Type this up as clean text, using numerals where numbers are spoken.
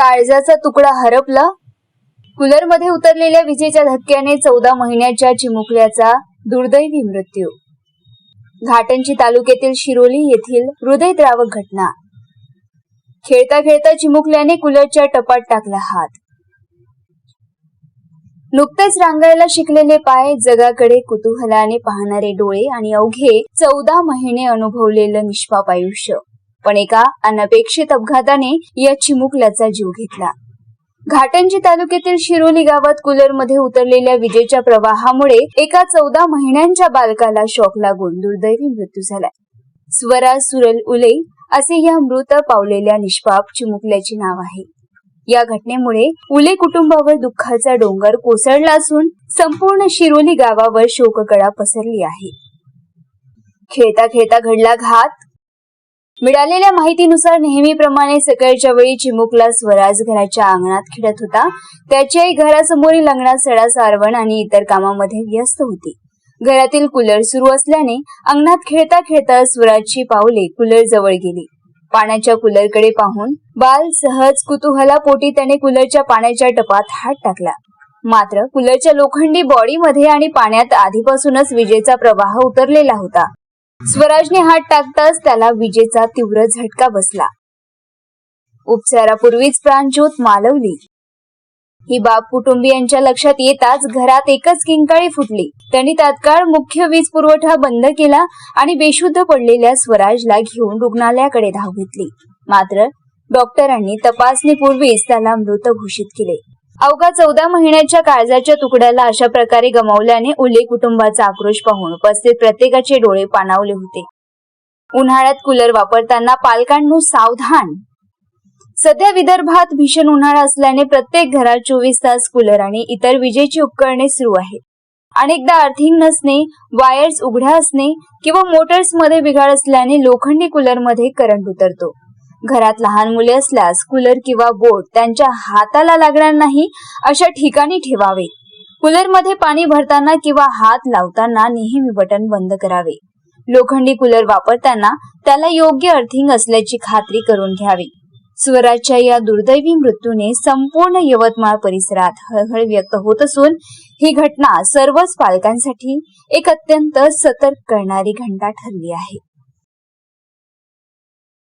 काळजाचा तुकडा हरपला. कूलरमध्ये उतरलेल्या विजेच्या धक्क्याने 14 महिन्याच्या चिमुकल्याचा दुर्दैवी मृत्यू. घाटंजी तालुक्यातील शिरोली येथील हृदयद्रावक घटना. खेळता खेळता चिमुकल्याने कूलरच्या टपात टाकला हात. नुकतेच रांगायला शिकलेले पाय, जगाकडे कुतूहलाने पाहणारे डोळे आणि अवघे 14 महिने अनुभवलेलं निष्पाप आयुष्य. पण एका अनपेक्षित अपघाताने या चिमुकल्याचा जीव घेतला. घाटंजी तालुक्यातील शिरोली गावात कूलरमध्ये उतरलेल्या विजेच्या प्रवाहामुळे एका 14 महिन्यांच्या बालकाला शॉक लागून दुर्दैवी मृत्यू झाला. स्वराज सुरल उले असे या मृत पावलेल्या निष्पाप चिमुकल्याचे नाव आहे. या घटनेमुळे उले कुटुंबावर दुःखाचा डोंगर कोसळला असून संपूर्ण शिरोली गावावर शोककळा पसरली आहे. खेळता खेळता घडला घात. मिळालेल्या माहितीनुसार नेहमीप्रमाणे सकाळच्या वेळी चिमुकला स्वराज घराच्या अंगणात खेळत होता. त्याची आई घरासमोरील अंगणात सडा सारवण आणि इतर कामामध्ये व्यस्त होती. घरातील कूलर सुरू असल्याने अंगणात खेळता खेळता स्वराजची पावले कूलर जवळ गेली. पाण्याच्या कूलरकडे पाहून बाल सहज कुतूहलापोटी त्याने कूलरच्या पाण्याच्या टपात हात टाकला. मात्र कूलरच्या लोखंडी बॉडीमध्ये आणि पाण्यात आधीपासूनच विजेचा प्रवाह उतरलेला होता. स्वराजने हात टाकताच त्याला विजेचा तीव्र झटका बसला. उपचारापूर्वीच प्राणज्योत मालवली. ही बाब कुटुंबियांच्या लक्षात येताच घरात एकच किंकाळी फुटली. त्यांनी तात्काळ मुख्य वीज पुरवठा बंद केला आणि बेशुद्ध पडलेल्या स्वराजला घेऊन रुग्णालयाकडे धाव घेतली. मात्र डॉक्टरांनी तपासणीपूर्वीच त्याला मृत घोषित केले. अवघा 14 महिन्याच्या काळजाच्या तुकड्याला अशा प्रकारे गमावल्याने उले कुटुंबाचा आक्रोश पाहून उपस्थित प्रत्येकाचे डोळे पाणावले होते. उन्हाळ्यात कूलर वापरताना पालकांनो सावधान. सध्या विदर्भात भीषण उन्हाळा असल्याने प्रत्येक घरात 24 तास कूलर आणि इतर विजेची उपकरणे सुरू आहेत. अनेकदा अर्थिंग नसणे, वायर्स उघड्या असणे किंवा मोटर्समध्ये बिघाड असल्याने लोखंडी कूलरमध्ये करंट उतरतो. घरात लहान मुले असल्यास कूलर किंवा बोट त्यांच्या हाताला लागणार नाही अशा ठिकाणी ठेवावे. कूलरमध्ये पाणी भरताना किंवा हात लावताना नेहमी बटन बंद करावे. लोखंडी कूलर वापरताना त्याला योग्य अर्थिंग असल्याची खात्री करून घ्यावी. स्वराजच्या या दुर्दैवी मृत्यूने संपूर्ण यवतमाळ परिसरात हळहळ व्यक्त होत असून ही घटना सर्वच पालकांसाठी एक अत्यंत सतर्क करणारी घंटा ठरली आहे.